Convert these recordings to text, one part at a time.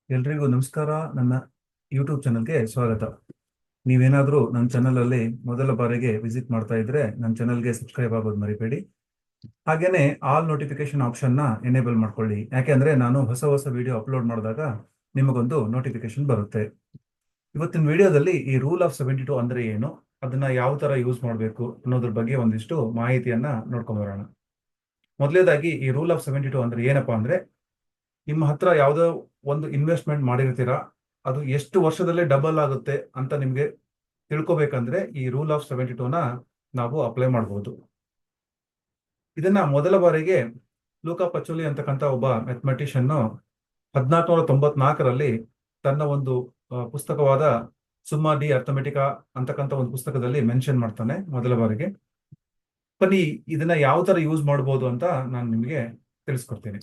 ಎಲ್ರಿಗೂ ನಮಸ್ಕಾರ. ನನ್ನ ಯೂಟ್ಯೂಬ್ ಚಾನಲ್ಗೆ ಸ್ವಾಗತ. ನೀವೇನಾದರೂ ನನ್ನ ಚಾನಲಲ್ಲಿ ಮೊದಲ ಬಾರಿಗೆ ವಿಸಿಟ್ ಮಾಡ್ತಾ ಇದ್ರೆ ನನ್ನ ಚಾನಲ್ಗೆ ಸಬ್ಸ್ಕ್ರೈಬ್ ಆಗೋದು ಮರಿಬೇಡಿ. ಹಾಗೇನೆ ಆಲ್ ನೋಟಿಫಿಕೇಶನ್ ಆಪ್ಷನ್ನ ಎನೇಬಲ್ ಮಾಡ್ಕೊಳ್ಳಿ, ಯಾಕೆಂದ್ರೆ ನಾನು ಹೊಸ ಹೊಸ ವಿಡಿಯೋ ಅಪ್ಲೋಡ್ ಮಾಡಿದಾಗ ನಿಮಗೊಂದು ನೋಟಿಫಿಕೇಶನ್ ಬರುತ್ತೆ. ಇವತ್ತಿನ ವಿಡಿಯೋದಲ್ಲಿ ಈ ರೂಲ್ ಆಫ್ 72 ಅಂದ್ರೆ ಏನು, ಅದನ್ನ ಯಾವ ತರ ಯೂಸ್ ಮಾಡಬೇಕು ಅನ್ನೋದ್ರ ಬಗ್ಗೆ ಒಂದಿಷ್ಟು ಮಾಹಿತಿಯನ್ನ ನೋಡ್ಕೊಂಡ್ಬರೋಣ. ಮೊದಲೇದಾಗಿ ಈ ರೂಲ್ ಆಫ್ 72 ಅಂದ್ರೆ ಏನಪ್ಪಾ ಅಂದ್ರೆ, ನಿಮ್ಮ ಹತ್ರ ಯಾವುದೋ ಒಂದು ಇನ್ವೆಸ್ಟ್ಮೆಂಟ್ ಮಾಡಿರ್ತೀರಾ, ಅದು ಎಷ್ಟು ವರ್ಷದಲ್ಲೇ ಡಬಲ್ ಆಗುತ್ತೆ ಅಂತ ನಿಮಗೆ ತಿಳ್ಕೊಬೇಕಂದ್ರೆ ಈ ರೂಲ್ ಆಫ್ 72ನ ನಾವು ಅಪ್ಲೈ ಮಾಡಬಹುದು. ಇದನ್ನ ಮೊದಲ ಬಾರಿಗೆ ಲೂಕಾ ಪಚೋಲಿ ಅಂತಕ್ಕಂಥ ಒಬ್ಬ ಮ್ಯಾಥಮೆಟಿಷಿಯನ್ 1494ರಲ್ಲಿ ತನ್ನ ಒಂದು ಪುಸ್ತಕವಾದ ಸುಮ್ಮಾ ಡಿ ಅರ್ಥಮೆಟಿಕಾ ಅಂತಕ್ಕಂಥ ಒಂದು ಪುಸ್ತಕದಲ್ಲಿ ಮೆನ್ಷನ್ ಮಾಡ್ತಾನೆ ಮೊದಲ ಬಾರಿಗೆ. ಬನ್ನಿ ಇದನ್ನ ಯಾವ ತರ ಯೂಸ್ ಮಾಡಬಹುದು ಅಂತ ನಾನು ನಿಮಗೆ ತಿಳಿಸ್ಕೊಡ್ತೀನಿ.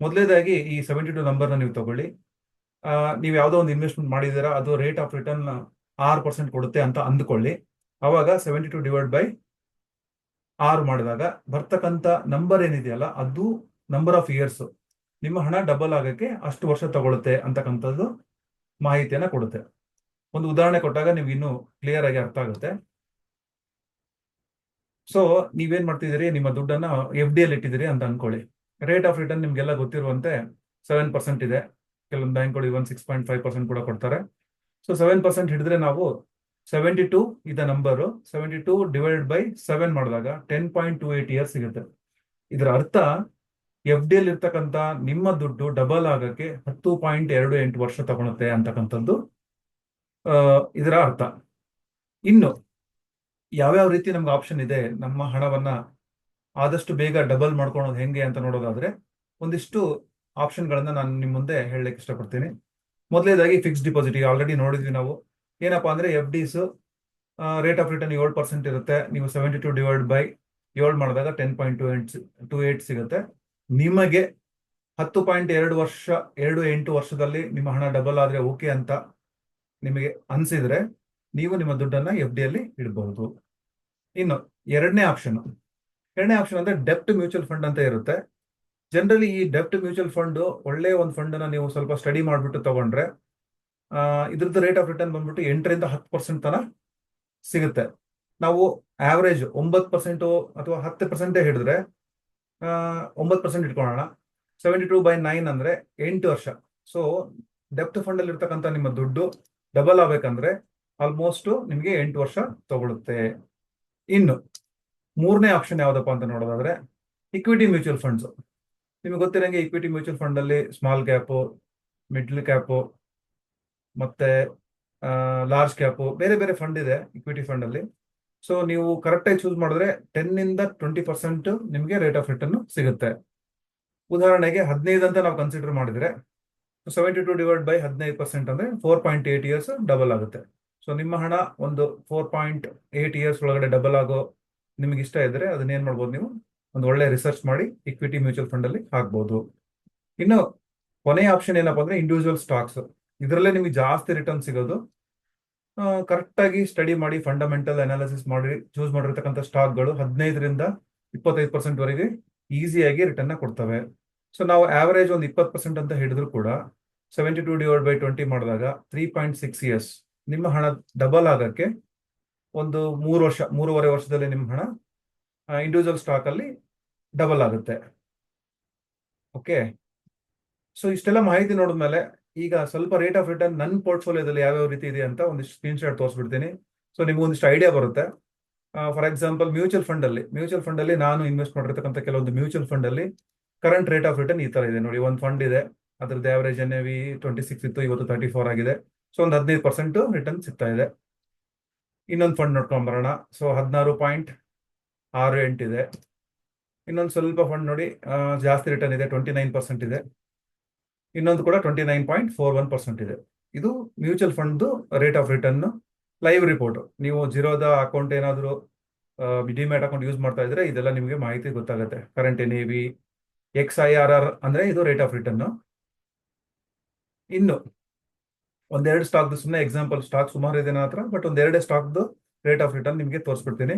ಮೊದಲೇದಾಗಿ ಈ 72 ನಂಬರ್ನ ನೀವು ತಗೊಳ್ಳಿ. ನೀವು ಯಾವುದೋ ಒಂದು ಇನ್ವೆಸ್ಟ್ಮೆಂಟ್ ಮಾಡಿದ್ದೀರಾ, ಅದು ರೇಟ್ ಆಫ್ ರಿಟರ್ನ್ 6% ಕೊಡುತ್ತೆ ಅಂತ ಅಂದ್ಕೊಳ್ಳಿ. ಅವಾಗ 72 ಡಿವೈಡ್ ಬೈ 6 ಮಾಡಿದಾಗ ಬರ್ತಕ್ಕಂಥ ನಂಬರ್ ಏನಿದೆಯಲ್ಲ, ಅದು ನಂಬರ್ ಆಫ್ ಇಯರ್ಸ್, ನಿಮ್ಮ ಹಣ ಡಬಲ್ ಆಗಕ್ಕೆ ಅಷ್ಟು ವರ್ಷ ತಗೊಳುತ್ತೆ ಅಂತಕ್ಕಂಥದ್ದು ಮಾಹಿತಿಯನ್ನ ಕೊಡುತ್ತೆ. ಒಂದು ಉದಾಹರಣೆ ಕೊಟ್ಟಾಗ ನಿಮ್ಗೆ ಇನ್ನೂ ಕ್ಲಿಯರ್ ಆಗಿ ಅರ್ಥ ಆಗುತ್ತೆ. ಸೊ ನೀವೇನ್ ಮಾಡ್ತಿದ್ದೀರಿ, ನಿಮ್ಮ ದುಡ್ಡನ್ನ FD ಅಲ್ಲಿ ಇಟ್ಟಿದ್ದೀರಿ ಅಂತ ಅನ್ಕೊಳ್ಳಿ. ರೇಟ್ ಆಫ್ ರಿಟರ್ನ್ ನಿಮ್ಗೆಲ್ಲ ಗೊತ್ತಿರುವಂತೆ 7% ಇದೆ. ಕೆಲವೊಂದು ಬ್ಯಾಂಕ್ಗಳು ಇವನ್ 6.5% ಕೂಡ ಕೊಡ್ತಾರೆ. ಸೊ 7% ಹಿಡಿದ್ರೆ ನಾವು 72 ಇದ ನಂಬರು 72 ಡಿವೈಡ್ ಬೈ 7 ಮಾಡಿದಾಗ 10.28 ಇಯರ್ಸ್ ಸಿಗುತ್ತೆ. ಇದರ ಅರ್ಥ FD ಅಲ್ಲಿ ಇರ್ತಕ್ಕಂಥ ನಿಮ್ಮ ದುಡ್ಡು ಡಬಲ್ ಆಗಕ್ಕೆ 10.28 ವರ್ಷ ತಗೊಳುತ್ತೆ ಅಂತಕ್ಕಂಥದ್ದು ಇದರ ಅರ್ಥ. ಇನ್ನು ಯಾವ್ಯಾವ ರೀತಿ ನಮ್ಗೆ ಆಪ್ಷನ್ ಇದೆ ನಮ್ಮ ಹಣವನ್ನ ಆದಷ್ಟು ಬೇಗ ಡಬಲ್ ಮಾಡ್ಕೊಳೋದು ಹೆಂಗೆ ಅಂತ ನೋಡೋದಾದ್ರೆ, ಒಂದಿಷ್ಟು ಆಪ್ಷನ್ಗಳನ್ನ ನಾನು ನಿಮ್ಮ ಮುಂದೆ ಹೇಳಲಿಕ್ಕೆ ಇಷ್ಟಪಡ್ತೀನಿ. ಮೊದಲೇದಾಗಿ ಫಿಕ್ಸ್ ಡಿಪಾಸಿಟ್ ಆಲ್ರೆಡಿ ನೋಡಿದ್ವಿ ನಾವು. ಏನಪ್ಪಾ ಅಂದ್ರೆ FDs ರೇಟ್ ಆಫ್ ರಿಟರ್ನ್ 7% ಇರುತ್ತೆ. ನೀವು 72 ಡಿವೈಡ್ ಬೈ 7 ಮಾಡಿದಾಗ 10.28 ಸಿಗುತ್ತೆ. ನಿಮಗೆ 10.28 ವರ್ಷದಲ್ಲಿ ನಿಮ್ಮ ಹಣ ಡಬಲ್ ಆದ್ರೆ ಓಕೆ ಅಂತ ನಿಮಗೆ ಅನ್ಸಿದ್ರೆ ನೀವು ನಿಮ್ಮ ದುಡ್ಡನ್ನ FD ಅಲ್ಲಿ ಇಡಬಹುದು. ಇನ್ನು ಎರಡನೇ ಆಪ್ಷನ್ ಅಂದ್ರೆ ಡೆಪ್ಟ್ ಮ್ಯೂಚುವಲ್ ಫಂಡ್ ಅಂತ ಇರುತ್ತೆ. ಜನರಲಿ ಈ ಡೆಪ್ಟ್ ಮ್ಯೂಚುವಲ್ ಫಂಡ್ ಒಳ್ಳೆ ಒಂದು ಫಂಡ್ ನ ನೀವು ಸ್ವಲ್ಪ ಸ್ಟಡಿ ಮಾಡಿಬಿಟ್ಟು ತಗೊಂಡ್ರೆ ಇದ್ರದ್ದು ರೇಟ್ ಆಫ್ ರಿಟರ್ನ್ ಬಂದ್ಬಿಟ್ಟು 8ರಿಂದ 10% ತನ ಸಿಗುತ್ತೆ. ನಾವು ಆವರೇಜ್ 9% ಅಥವಾ 10% ಹಿಡಿದ್ರೆ 9% ಇಟ್ಕೊಳ್ಳೋಣ. 72 ಬೈ 9 ಅಂದ್ರೆ 8 ವರ್ಷ. ಸೊ ಡೆಪ್ಟ್ ಫಂಡ್ ಅಲ್ಲಿ ಇರ್ತಕ್ಕಂಥ ನಿಮ್ಮ ದುಡ್ಡು ಡಬಲ್ ಆಗ್ಬೇಕಂದ್ರೆ ಆಲ್ಮೋಸ್ಟ್ ನಿಮಗೆ 8 ವರ್ಷ ತಗೊಳುತ್ತೆ. ಇನ್ನು ಮೂರನೇ ಆಪ್ಷನ್ ಯಾವ್ದಪ್ಪ ಅಂತ ನೋಡೋದಾದ್ರೆ ಇಕ್ವಿಟಿ ಮ್ಯೂಚುವಲ್ ಫಂಡ್ಸ್. ನಿಮಗೆ ಗೊತ್ತಿರಂಗೆ ಇಕ್ವಿಟಿ ಮ್ಯೂಚುವಲ್ ಫಂಡ್ ಅಲ್ಲಿ ಸ್ಮಾಲ್ ಕ್ಯಾಪು, ಮಿಡ್ಲ್ ಕ್ಯಾಪು ಮತ್ತೆ ಲಾರ್ಜ್ ಕ್ಯಾಪು, ಬೇರೆ ಬೇರೆ ಫಂಡ್ ಇದೆ ಇಕ್ವಿಟಿ ಫಂಡ್ ಅಲ್ಲಿ. ಸೊ ನೀವು ಕರೆಕ್ಟಾಗಿ ಚೂಸ್ ಮಾಡಿದ್ರೆ 10ರಿಂದ 20% ನಿಮಗೆ ರೇಟ್ ಆಫ್ ರಿಟರ್ನ್ ಸಿಗುತ್ತೆ. ಉದಾಹರಣೆಗೆ 15 ಅಂತ ನಾವು ಕನ್ಸಿಡರ್ ಮಾಡಿದ್ರೆ 72 ಡಿವೈಡ್ ಬೈ 15% ಅಂದ್ರೆ 4.8 ಇಯರ್ಸ್ ಡಬಲ್ ಆಗುತ್ತೆ. ಸೊ ನಿಮ್ಮ ಹಣ ಒಂದು 4.8 ಇಯರ್ಸ್ ಒಳಗಡೆ ಡಬಲ್ ಆಗೋ ನಿಮ್ಗೆ ಇಷ್ಟ ಇದ್ರೆ ಅದನ್ನೇನ್ ಮಾಡ್ಬೋದು, ನೀವು ಒಂದು ಒಳ್ಳೆ ರಿಸರ್ಚ್ ಮಾಡಿ ಇಕ್ವಿಟಿ ಮ್ಯೂಚುವಲ್ ಫಂಡ್ ಅಲ್ಲಿ ಹಾಕ್ಬಹುದು. ಇನ್ನು ಕೊನೆಯ ಆಪ್ಷನ್ ಏನಪ್ಪಾ ಅಂದ್ರೆ ಇಂಡಿವಿಜುವಲ್ ಸ್ಟಾಕ್ಸ್. ಇದರಲ್ಲೇ ನಿಮಗೆ ಜಾಸ್ತಿ ರಿಟರ್ನ್ ಸಿಗೋದು. ಕರೆಕ್ಟ್ ಆಗಿ ಸ್ಟಡಿ ಮಾಡಿ ಫಂಡಮೆಂಟಲ್ ಅನಾಲಿಸಿಸ್ ಮಾಡಿ ಚೂಸ್ ಮಾಡಿರ್ತಕ್ಕಂಥ ಸ್ಟಾಕ್ಗಳು 15ರಿಂದ 25% ವರೆಗೆ ಈಸಿಯಾಗಿ ರಿಟರ್ನ್ ಕೊಡ್ತವೆ. ಸೊ ನಾವು ಆವರೇಜ್ ಒಂದು 20% ಅಂತ ಹಿಡಿದ್ರು ಕೂಡ 72 ಡಿವೈಡ್ ಬೈ 20 ಮಾಡಿದಾಗ 3.6 ಇಯರ್ಸ್ ನಿಮ್ಮ ಹಣ ಡಬಲ್ ಆಗಕ್ಕೆ ಒಂದು 3.5 ವರ್ಷದಲ್ಲಿ ನಿಮ್ಮ ಹಣ ಇಂಡಿವಿಜುವಲ್ ಸ್ಟಾಕ್ ಅಲ್ಲಿ ಡಬಲ್ ಆಗುತ್ತೆ. ಓಕೆ, ಸೊ ಇಷ್ಟೆಲ್ಲ ಮಾಹಿತಿ ನೋಡಿದ್ಮೇಲೆ ಈಗ ಸ್ವಲ್ಪ ರೇಟ್ ಆಫ್ ರಿಟರ್ನ್ ನನ್ನ ಪೋರ್ಟ್ಫೋಲಿಯೋದಲ್ಲಿ ಯಾವ್ಯಾವ ರೀತಿ ಇದೆ ಅಂತ ಒಂದಿಷ್ಟು ಸ್ಕ್ರೀನ್ ಶಾಟ್ ತೋರಿಸ್ಬಿಡ್ತೀನಿ. ಸೊ ನಿಮ್ಗೆ ಒಂದಿಷ್ಟು ಐಡಿಯಾ ಬರುತ್ತೆ. ಫಾರ್ ಎಕ್ಸಾಂಪಲ್ ಮ್ಯೂಚುವಲ್ ಫಂಡ್ ಅಲ್ಲಿ ನಾನು ಇನ್ವೆಸ್ಟ್ ಮಾಡಿರ್ತಕ್ಕಂಥ ಕೆಲವೊಂದು ಮ್ಯೂಚುವಲ್ ಫಂಡ್ ಅಲ್ಲಿ ಕರೆಂಟ್ ರೇಟ್ ಆಫ್ ರಿಟರ್ನ್ ಈ ತರ ಇದೆ ನೋಡಿ. ಒಂದು ಫಂಡ್ ಇದೆ, ಅದ್ರದ್ದು ಆವರೇಜ್ NAV 26 ಇತ್ತು, ಇವತ್ತು 34 ಆಗಿದೆ. ಸೊ ಒಂದು 15% ರಿಟರ್ನ್ ಸಿಗ್ತಾ ಇದೆ. ಇನ್ನೊಂದು ಫಂಡ್ ನೋಡ್ಕೊಂಡ್ ಬರೋಣ. ಸೊ 16.68 ಇದೆ. ಇನ್ನೊಂದು ಸ್ವಲ್ಪ ಫಂಡ್ ನೋಡಿ, ಜಾಸ್ತಿ ರಿಟರ್ನ್ ಇದೆ, 29% ಇದೆ. ಇನ್ನೊಂದು ಕೂಡ 29.41% ಇದೆ. ಇದು mutual fund rate of return live report. ನೀವು ಜಿರೋದ ಅಕೌಂಟ್ ಏನಾದರೂ ಡಿಮ್ಯಾಟ್ ಅಕೌಂಟ್ ಯೂಸ್ ಮಾಡ್ತಾ ಇದ್ರೆ ಇದೆಲ್ಲ ನಿಮಗೆ ಮಾಹಿತಿ ಗೊತ್ತಾಗುತ್ತೆ. ಕರೆಂಟ್ NAV, XIRR ಅಂದ್ರೆ ಇದು ರೇಟ್ ಆಫ್ ರಿಟರ್ನ್. ಇನ್ನು ಒಂದೆರಡು ಸ್ಟಾಕ್ದು ಸುಮ್ಮನೆ ಎಕ್ಸಾಂಪಲ್, ಸ್ಟಾಕ್ ಸುಮಾರು ಇದೆ ನನ್ನ ಹತ್ರ, ಬಟ್ ಒಂದೆರಡೇ ಸ್ಟಾಕ್ದು ರೇಟ್ ಆಫ್ ರಿಟರ್ನ್ ನಿಮಗೆ ತೋರಿಸ್ಬಿಡ್ತೀನಿ.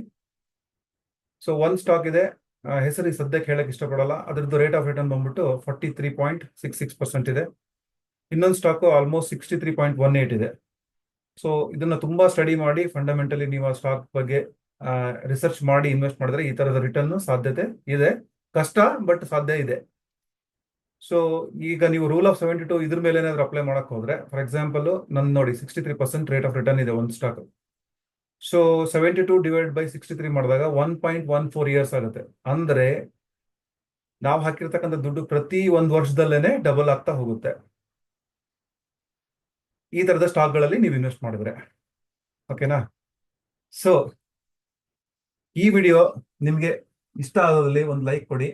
ಸೊ ಒಂದು ಸ್ಟಾಕ್ ಇದೆ, ಹೆಸರು ಸದ್ಯಕ್ಕೆ ಹೇಳಕ್ ಇಷ್ಟಪಡಲ್ಲ. ಅದ್ರದ್ದು ರೇಟ್ ಆಫ್ ರಿಟರ್ನ್ ಬಂದ್ಬಿಟ್ಟು 43.66% ಇದೆ. ಇನ್ನೊಂದು ಸ್ಟಾಕ್ ಆಲ್ಮೋಸ್ಟ್ 63.18 ಇದೆ. ಸೊ ಇದನ್ನ ತುಂಬಾ ಸ್ಟಡಿ ಮಾಡಿ ಫಂಡಮೆಂಟಲಿ ನೀವು ಆ ಸ್ಟಾಕ್ ಬಗ್ಗೆ ರಿಸರ್ಚ್ ಮಾಡಿ ಇನ್ವೆಸ್ಟ್ ಮಾಡಿದ್ರೆ ಈ ತರದ ರಿಟರ್ನ್ ಸಾಧ್ಯತೆ ಇದೆ. ಕಷ್ಟ, ಬಟ್ ಸಾಧ್ಯ ಇದೆ. ಸೊ ಈಗ ನೀವು ರೂಲ್ ಆಫ್ 72 ಇದ್ರ ಮೇಲೆ ಏನಾದ್ರು ಅಪ್ಲೈ ಮಾಡಕ್ ಹೋದ್ರೆ, ಫಾರ್ ಎಕ್ಸಾಂಪಲ್ ನನ್ ನೋಡಿ 63% ರೇಟ್ ಆಫ್ ರಿಟರ್ನ್ ಇದೆ ಒಂದು ಸ್ಟಾಕ್. ಸೊ 72 ಡಿವೈಡ್ ಬೈ 63 ಮಾಡಿದಾಗ 1.14 ಇಯರ್ಸ್ ಆಗುತ್ತೆ. ಅಂದ್ರೆ ನಾವು ಹಾಕಿರ್ತಕ್ಕಂಥ ದುಡ್ಡು ಪ್ರತಿ ಒಂದು ವರ್ಷದಲ್ಲೇನೆ ಡಬಲ್ ಆಗ್ತಾ ಹೋಗುತ್ತೆ ಈ ತರದ ಸ್ಟಾಕ್ಗಳಲ್ಲಿ ನೀವು ಇನ್ವೆಸ್ಟ್ ಮಾಡಿದ್ರೆ. ಓಕೆನಾ? ಸೊ ಈ ವಿಡಿಯೋ ನಿಮಗೆ ಇಷ್ಟ ಆಗೋದ್ರಲ್ಲಿ ಒಂದು ಲೈಕ್ ಕೊಡಿ.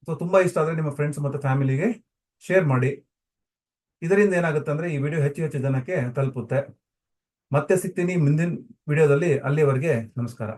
ಸೊ ತುಂಬಾ ಇಷ್ಟ ಆದರೆ ನಿಮ್ಮ ಫ್ರೆಂಡ್ಸ್ ಮತ್ತು ಫ್ಯಾಮಿಲಿಗೆ ಶೇರ್ ಮಾಡಿ. ಇದರಿಂದ ಏನಾಗುತ್ತೆ ಅಂದ್ರೆ ಈ ವಿಡಿಯೋ ಹೆಚ್ಚು ಹೆಚ್ಚು ಜನಕ್ಕೆ ತಲುಪುತ್ತೆ. ಮತ್ತೆ ಸಿಗ್ತೀನಿ ಮುಂದಿನ ವಿಡಿಯೋದಲ್ಲಿ. ಅಲ್ಲಿವರೆಗೆ ನಮಸ್ಕಾರ.